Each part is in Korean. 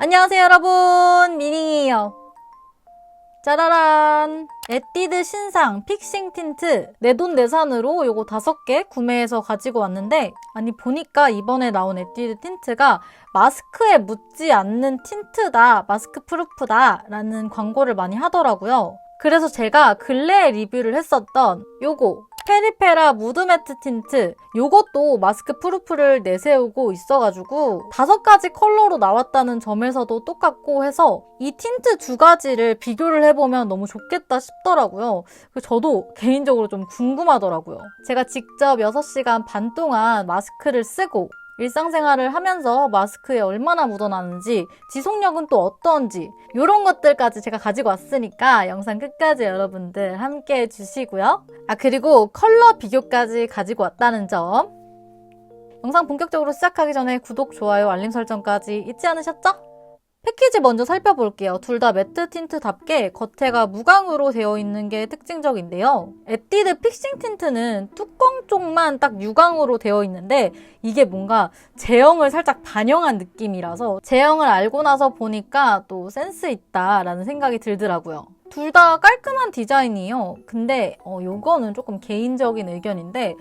안녕하세요 여러분, 미닝이에요. 짜라란! 에뛰드 신상 픽싱 틴트 내돈내산으로 요거 5개 구매해서 가지고 왔는데, 아니 보니까 이번에 나온 에뛰드 틴트가 마스크에 묻지 않는 틴트다, 마스크 프루프다 라는 광고를 많이 하더라고요. 그래서 제가 근래에 리뷰를 했었던 요거 페리페라 무드매트 틴트, 요것도 마스크 프루프를 내세우고 있어가지고 5가지 컬러로 나왔다는 점에서도 똑같고 해서 이 틴트 2가지를 비교를 해보면 너무 좋겠다 싶더라고요. 저도 개인적으로 좀 궁금하더라고요. 제가 직접 6시간 반 동안 마스크를 쓰고 일상생활을 하면서 마스크에 얼마나 묻어나는지, 지속력은 또 어떤지 이런 것들까지 제가 가지고 왔으니까 영상 끝까지 여러분들 함께 해주시고요. 그리고 컬러 비교까지 가지고 왔다는 점. 영상 본격적으로 시작하기 전에 구독, 좋아요, 알림 설정까지 잊지 않으셨죠? 패키지 먼저 살펴볼게요. 둘 다 매트 틴트답게 겉에가 무광으로 되어 있는 게 특징적인데요. 에뛰드 픽싱 틴트는 뚜껑 쪽만 딱 유광으로 되어 있는데 이게 뭔가 제형을 살짝 반영한 느낌이라서 제형을 알고 나서 보니까 또 센스 있다라는 생각이 들더라고요. 둘 다 깔끔한 디자인이에요. 근데 요거는 조금 개인적인 의견인데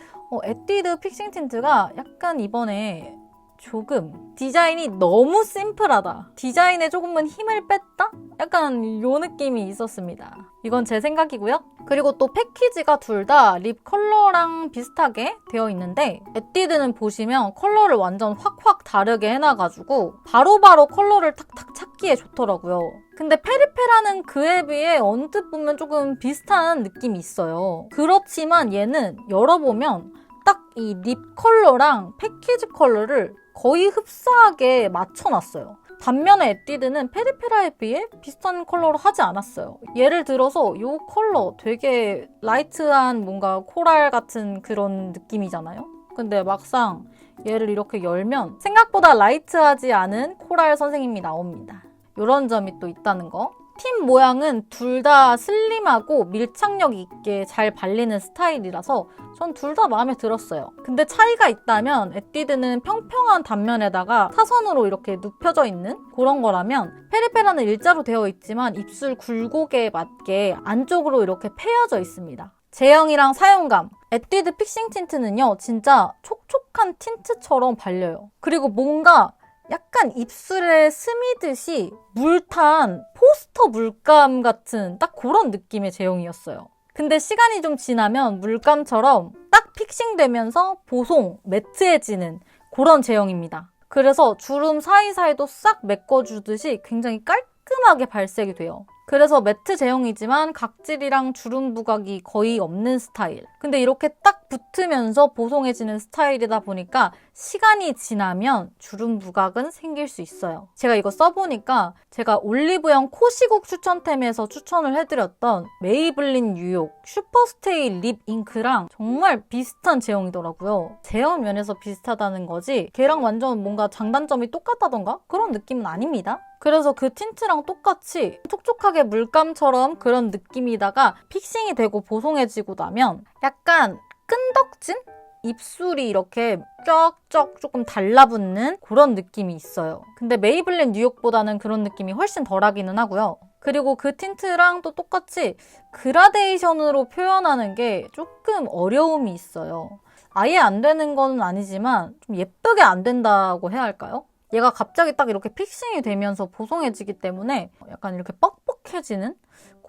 에뛰드 픽싱 틴트가 약간 이번에 조금 디자인이 너무 심플하다, 디자인에 조금은 힘을 뺐다? 약간 요 느낌이 있었습니다. 이건 제 생각이고요. 그리고 또 패키지가 둘 다 립 컬러랑 비슷하게 되어 있는데 에뛰드는 보시면 컬러를 완전 확확 다르게 해놔가지고 바로바로 컬러를 탁탁 찾기에 좋더라고요. 근데 페리페라는 그에 비해 언뜻 보면 조금 비슷한 느낌이 있어요. 그렇지만 얘는 열어보면 딱 이 립 컬러랑 패키지 컬러를 거의 흡사하게 맞춰놨어요. 반면에 에뛰드는 페리페라에 비해 비슷한 컬러로 하지 않았어요. 예를 들어서 이 컬러 되게 라이트한 뭔가 코랄 같은 그런 느낌이잖아요. 근데 막상 얘를 이렇게 열면 생각보다 라이트하지 않은 코랄 선생님이 나옵니다. 이런 점이 또 있다는 거. 틴 모양은 둘 다 슬림하고 밀착력 있게 잘 발리는 스타일이라서 전 둘 다 마음에 들었어요. 근데 차이가 있다면 에뛰드는 평평한 단면에다가 사선으로 이렇게 눕혀져 있는 그런 거라면 페리페라는 일자로 되어 있지만 입술 굴곡에 맞게 안쪽으로 이렇게 패여져 있습니다. 제형이랑 사용감. 에뛰드 픽싱 틴트는요, 진짜 촉촉한 틴트처럼 발려요. 그리고 뭔가 약간 입술에 스미듯이 물탄 포스터 물감 같은 딱 그런 느낌의 제형이었어요. 근데 시간이 좀 지나면 물감처럼 딱 픽싱되면서 보송, 매트해지는 그런 제형입니다. 그래서 주름 사이사이도 싹 메꿔주듯이 굉장히 깔끔하게 발색이 돼요. 그래서 매트 제형이지만 각질이랑 주름 부각이 거의 없는 스타일. 근데 이렇게 딱 붙으면서 보송해지는 스타일이다 보니까 시간이 지나면 주름 부각은 생길 수 있어요. 제가 이거 써보니까 제가 올리브영 코시국 추천템에서 추천을 해드렸던 메이블린 뉴욕 슈퍼스테이 립 잉크랑 정말 비슷한 제형이더라고요. 제형 면에서 비슷하다는 거지 걔랑 완전 뭔가 장단점이 똑같다던가 그런 느낌은 아닙니다. 그래서 그 틴트랑 똑같이 촉촉하게 물감처럼 그런 느낌이다가 픽싱이 되고 보송해지고 나면 약간 끈덕진? 입술이 이렇게 쩍쩍 조금 달라붙는 그런 느낌이 있어요. 근데 메이블린 뉴욕보다는 그런 느낌이 훨씬 덜하기는 하고요. 그리고 그 틴트랑 또 똑같이 그라데이션으로 표현하는 게 조금 어려움이 있어요. 아예 안 되는 건 아니지만 좀 예쁘게 안 된다고 해야 할까요? 얘가 갑자기 딱 이렇게 픽싱이 되면서 보송해지기 때문에 약간 이렇게 뻑뻑해지는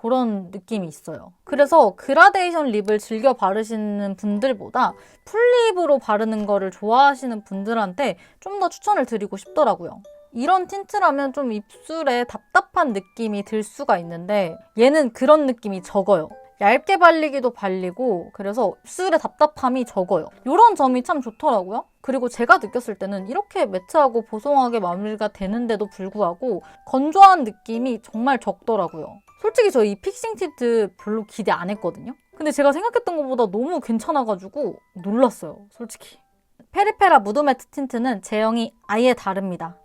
그런 느낌이 있어요. 그래서 그라데이션 립을 즐겨 바르시는 분들보다 풀립으로 바르는 거를 좋아하시는 분들한테 좀 더 추천을 드리고 싶더라고요. 이런 틴트라면 좀 입술에 답답한 느낌이 들 수가 있는데 얘는 그런 느낌이 적어요. 얇게 발리기도 발리고 그래서 입술의 답답함이 적어요. 이런 점이 참 좋더라고요. 그리고 제가 느꼈을 때는 이렇게 매트하고 보송하게 마무리가 되는데도 불구하고 건조한 느낌이 정말 적더라고요. 솔직히 저 이 픽싱 틴트 별로 기대 안 했거든요. 근데 제가 생각했던 것보다 너무 괜찮아가지고 놀랐어요, 솔직히. 페리페라 무드매트 틴트는 제형이 아예 다릅니다.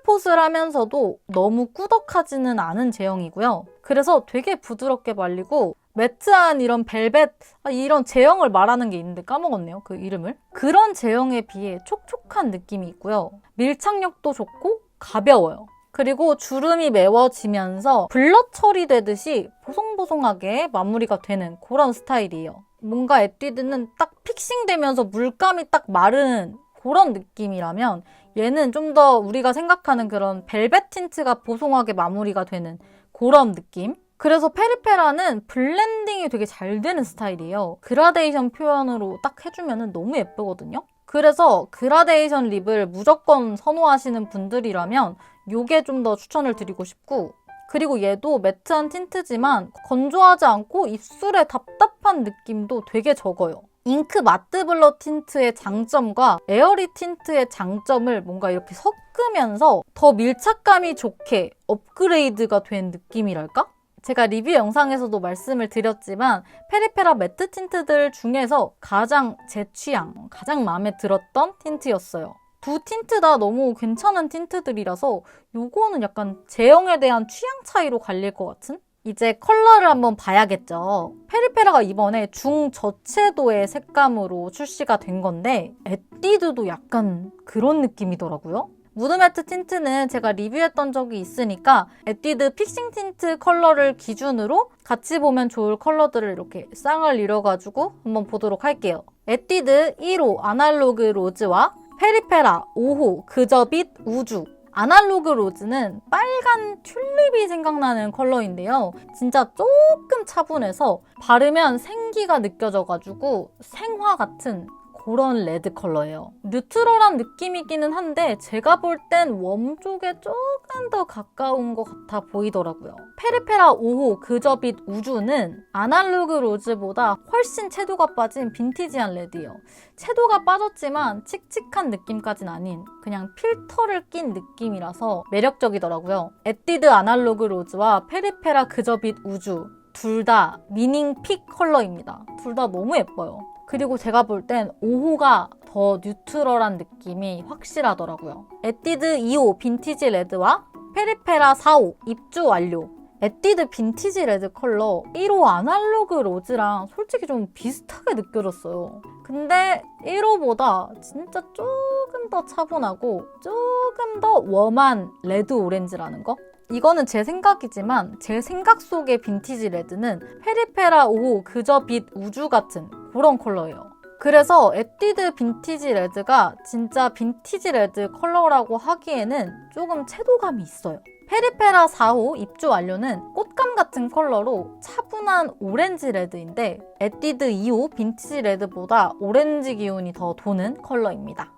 포슬포슬하면서도 너무 꾸덕하지는 않은 제형이고요. 그래서 되게 부드럽게 발리고 매트한 이런 벨벳, 이런 제형을 말하는 게 있는데 까먹었네요, 그 이름을. 그런 제형에 비해 촉촉한 느낌이 있고요. 밀착력도 좋고 가벼워요. 그리고 주름이 메워지면서 블러 처리되듯이 보송보송하게 마무리가 되는 그런 스타일이에요. 뭔가 에뛰드는 딱 픽싱되면서 물감이 딱 마른 그런 느낌이라면 얘는 좀 더 우리가 생각하는 그런 벨벳 틴트가 보송하게 마무리가 되는 그런 느낌? 그래서 페리페라는 블렌딩이 되게 잘 되는 스타일이에요. 그라데이션 표현으로 딱 해주면 너무 예쁘거든요. 그래서 그라데이션 립을 무조건 선호하시는 분들이라면 이게 좀 더 추천을 드리고 싶고, 그리고 얘도 매트한 틴트지만 건조하지 않고 입술에 답답한 느낌도 되게 적어요. 잉크 마트 블러 틴트의 장점과 에어리 틴트의 장점을 뭔가 이렇게 섞으면서 더 밀착감이 좋게 업그레이드가 된 느낌이랄까? 제가 리뷰 영상에서도 말씀을 드렸지만 페리페라 매트 틴트들 중에서 가장 제 취향, 가장 마음에 들었던 틴트였어요. 두 틴트 다 너무 괜찮은 틴트들이라서 요거는 약간 제형에 대한 취향 차이로 갈릴 것 같은? 이제 컬러를 한번 봐야겠죠. 페리페라가 이번에 중저채도의 색감으로 출시가 된 건데 에뛰드도 약간 그런 느낌이더라고요. 무드매트 틴트는 제가 리뷰했던 적이 있으니까 에뛰드 픽싱 틴트 컬러를 기준으로 같이 보면 좋을 컬러들을 이렇게 쌍을 이뤄가지고 한번 보도록 할게요. 에뛰드 1호 아날로그 로즈와 페리페라 5호 그저빛 우주. 아날로그 로즈는 빨간 튤립이 생각나는 컬러인데요. 진짜 조금 차분해서 바르면 생기가 느껴져가지고 생화 같은 그런 레드 컬러예요. 뉴트럴한 느낌이기는 한데 제가 볼 땐 웜 쪽에 조금 더 가까운 것 같아 보이더라고요. 페리페라 5호 그저빛 우주는 아날로그 로즈보다 훨씬 채도가 빠진 빈티지한 레드예요. 채도가 빠졌지만 칙칙한 느낌까진 아닌 그냥 필터를 낀 느낌이라서 매력적이더라고요. 에뛰드 아날로그 로즈와 페리페라 그저빛 우주 둘 다 미닝 픽 컬러입니다. 둘 다 너무 예뻐요. 그리고 제가 볼 땐 5호가 더 뉴트럴한 느낌이 확실하더라고요. 에뛰드 2호 빈티지 레드와 페리페라 4호 입주 완료. 에뛰드 빈티지 레드 컬러 1호 아날로그 로즈랑 솔직히 좀 비슷하게 느껴졌어요. 근데 1호보다 진짜 조금 더 차분하고 조금 더 웜한 레드 오렌지라는 거? 이거는 제 생각이지만 제 생각 속의 빈티지 레드는 페리페라 5호 그저빛 우주 같은 그런 컬러예요. 그래서 에뛰드 빈티지 레드가 진짜 빈티지 레드 컬러라고 하기에는 조금 채도감이 있어요. 페리페라 4호 입주 완료는 꽃감 같은 컬러로 차분한 오렌지 레드인데 에뛰드 2호 빈티지 레드보다 오렌지 기운이 더 도는 컬러입니다.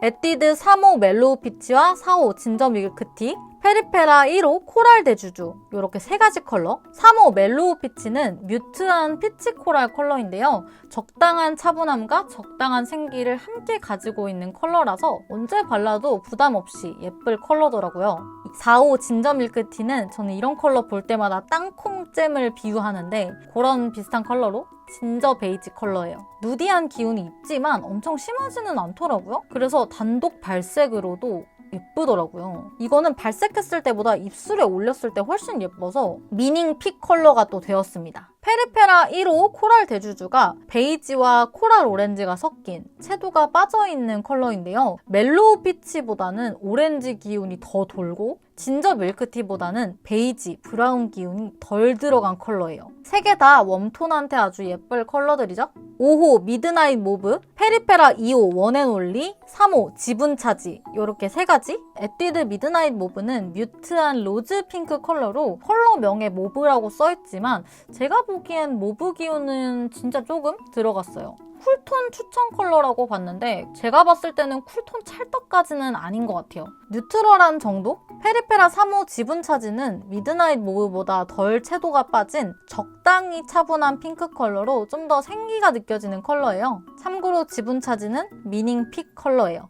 에뛰드 3호 멜로우 피치와 4호 진저 밀크티, 페리페라 1호 코랄 대주주 이렇게 세 가지 컬러. 3호 멜로우 피치는 뮤트한 피치 코랄 컬러인데요. 적당한 차분함과 적당한 생기를 함께 가지고 있는 컬러라서 언제 발라도 부담 없이 예쁠 컬러더라고요. 4호 진저 밀크티는 저는 이런 컬러 볼 때마다 땅콩잼을 비유하는데 그런 비슷한 컬러로 진저 베이지 컬러예요. 누디한 기운이 있지만 엄청 심하지는 않더라고요. 그래서 단독 발색으로도 예쁘더라고요. 이거는 발색했을 때보다 입술에 올렸을 때 훨씬 예뻐서 미닝 픽 컬러가 또 되었습니다. 페리페라 1호 코랄 대주주가 베이지와 코랄 오렌지가 섞인 채도가 빠져있는 컬러인데요. 멜로우 피치보다는 오렌지 기운이 더 돌고 진저 밀크티보다는 베이지, 브라운 기운이 덜 들어간 컬러예요. 세 개 다 웜톤한테 아주 예쁠 컬러들이죠. 5호 미드나잇 모브, 페리페라 2호 원앤올리, 3호 지분 차지 이렇게 세 가지. 에뛰드 미드나잇 모브는 뮤트한 로즈 핑크 컬러로 컬러명에 모브라고 써있지만 제가 보기엔 모브 기운은 진짜 조금 들어갔어요. 쿨톤 추천 컬러라고 봤는데 제가 봤을 때는 쿨톤 찰떡까지는 아닌 것 같아요. 뉴트럴한 정도? 페리페라 3호 지분 차지는 미드나잇 모브보다 덜 채도가 빠진 적당히 차분한 핑크 컬러로 좀 더 생기가 느껴지는 컬러예요. 참고로 지분 차지는 미닝 픽 컬러예요.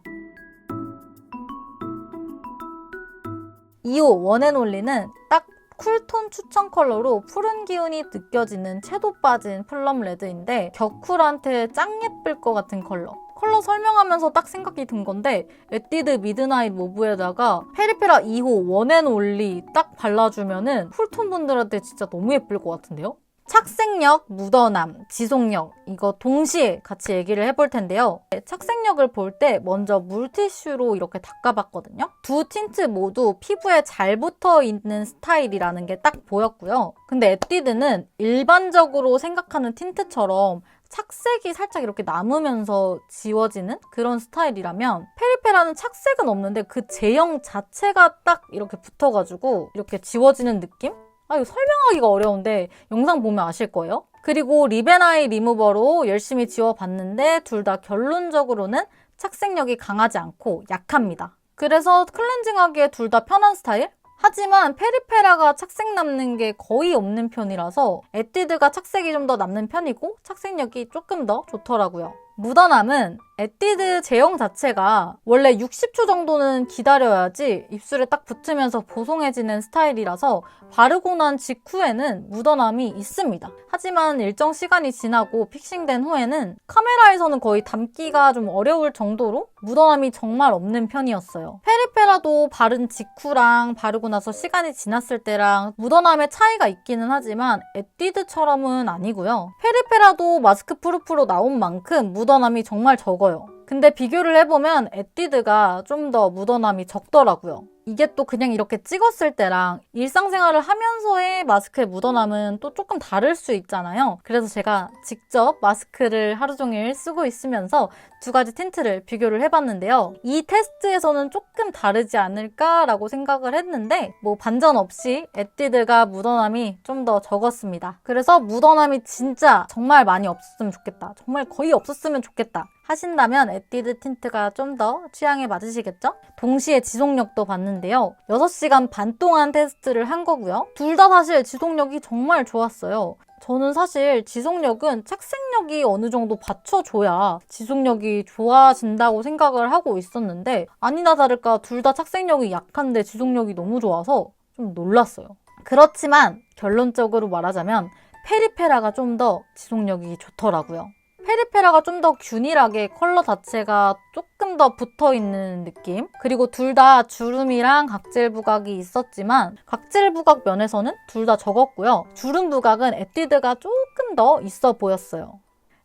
2호 원앤올리는 딱 쿨톤 추천 컬러로 푸른 기운이 느껴지는 채도 빠진 플럼 레드인데 격쿨한테 짱 예쁠 것 같은 컬러. 컬러 설명하면서 딱 생각이 든 건데 에뛰드 미드나잇 모브에다가 페리페라 2호 원앤올리 딱 발라주면은 쿨톤 분들한테 진짜 너무 예쁠 것 같은데요? 착색력, 묻어남, 지속력 이거 동시에 같이 얘기를 해볼 텐데요. 착색력을 볼 때 먼저 물티슈로 이렇게 닦아봤거든요. 두 틴트 모두 피부에 잘 붙어있는 스타일이라는 게 딱 보였고요. 근데 에뛰드는 일반적으로 생각하는 틴트처럼 착색이 살짝 이렇게 남으면서 지워지는 그런 스타일이라면 페리페라는 착색은 없는데 그 제형 자체가 딱 이렇게 붙어가지고 이렇게 지워지는 느낌? 이거 설명하기가 어려운데 영상 보면 아실 거예요. 그리고 립앤아이 리무버로 열심히 지워봤는데 둘 다 결론적으로는 착색력이 강하지 않고 약합니다. 그래서 클렌징하기에 둘 다 편한 스타일? 하지만 페리페라가 착색 남는 게 거의 없는 편이라서 에뛰드가 착색이 좀 더 남는 편이고 착색력이 조금 더 좋더라고요. 묻어남은 에뛰드 제형 자체가 원래 60초 정도는 기다려야지 입술에 딱 붙으면서 보송해지는 스타일이라서 바르고 난 직후에는 묻어남이 있습니다. 하지만 일정 시간이 지나고 픽싱된 후에는 카메라에서는 거의 담기가 좀 어려울 정도로 묻어남이 정말 없는 편이었어요. 페리페라도 바른 직후랑 바르고 나서 시간이 지났을 때랑 묻어남의 차이가 있기는 하지만 에뛰드처럼은 아니고요. 페리페라도 마스크 프루프로 나온 만큼 묻어남이 정말 적어요. 근데 비교를 해보면 에뛰드가 좀 더 묻어남이 적더라고요. 이게 또 그냥 이렇게 찍었을 때랑 일상생활을 하면서의 마스크의 묻어남은 또 조금 다를 수 있잖아요. 그래서 제가 직접 마스크를 하루 종일 쓰고 있으면서 두 가지 틴트를 비교를 해봤는데요. 이 테스트에서는 조금 다르지 않을까라고 생각을 했는데 뭐 반전 없이 에뛰드가 묻어남이 좀 더 적었습니다. 그래서 묻어남이 진짜 정말 많이 없었으면 좋겠다. 정말 거의 없었으면 좋겠다. 하신다면 에뛰드 틴트가 좀 더 취향에 맞으시겠죠? 동시에 지속력도 봤는데요. 6시간 반 동안 테스트를 한 거고요. 둘 다 사실 지속력이 정말 좋았어요. 저는 사실 지속력은 착색력이 어느 정도 받쳐줘야 지속력이 좋아진다고 생각을 하고 있었는데 아니나 다를까 둘 다 착색력이 약한데 지속력이 너무 좋아서 좀 놀랐어요. 그렇지만 결론적으로 말하자면 페리페라가 좀 더 지속력이 좋더라고요. 페리페라가 좀 더 균일하게 컬러 자체가 조금 더 붙어있는 느낌? 그리고 둘 다 주름이랑 각질 부각이 있었지만 각질 부각 면에서는 둘 다 적었고요. 주름 부각은 에뛰드가 조금 더 있어 보였어요.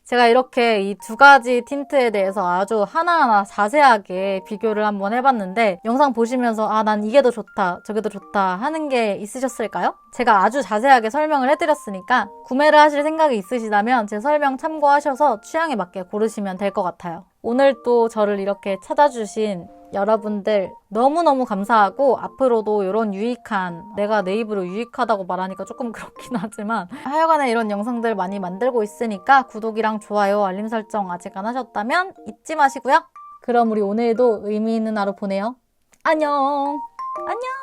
제가 이렇게 이 두 가지 틴트에 대해서 아주 하나하나 자세하게 비교를 한번 해봤는데 영상 보시면서 난 이게 더 좋다, 저게 더 좋다 하는 게 있으셨을까요? 제가 아주 자세하게 설명을 해드렸으니까 구매를 하실 생각이 있으시다면 제 설명 참고하셔서 취향에 맞게 고르시면 될 것 같아요. 오늘 또 저를 이렇게 찾아주신 여러분들 너무너무 감사하고 앞으로도 이런 유익한, 내가 내 입으로 유익하다고 말하니까 조금 그렇긴 하지만 하여간에 이런 영상들 많이 만들고 있으니까 구독이랑 좋아요, 알림 설정 아직 안 하셨다면 잊지 마시고요. 그럼 우리 오늘도 의미 있는 하루 보내요. 안녕. 안녕.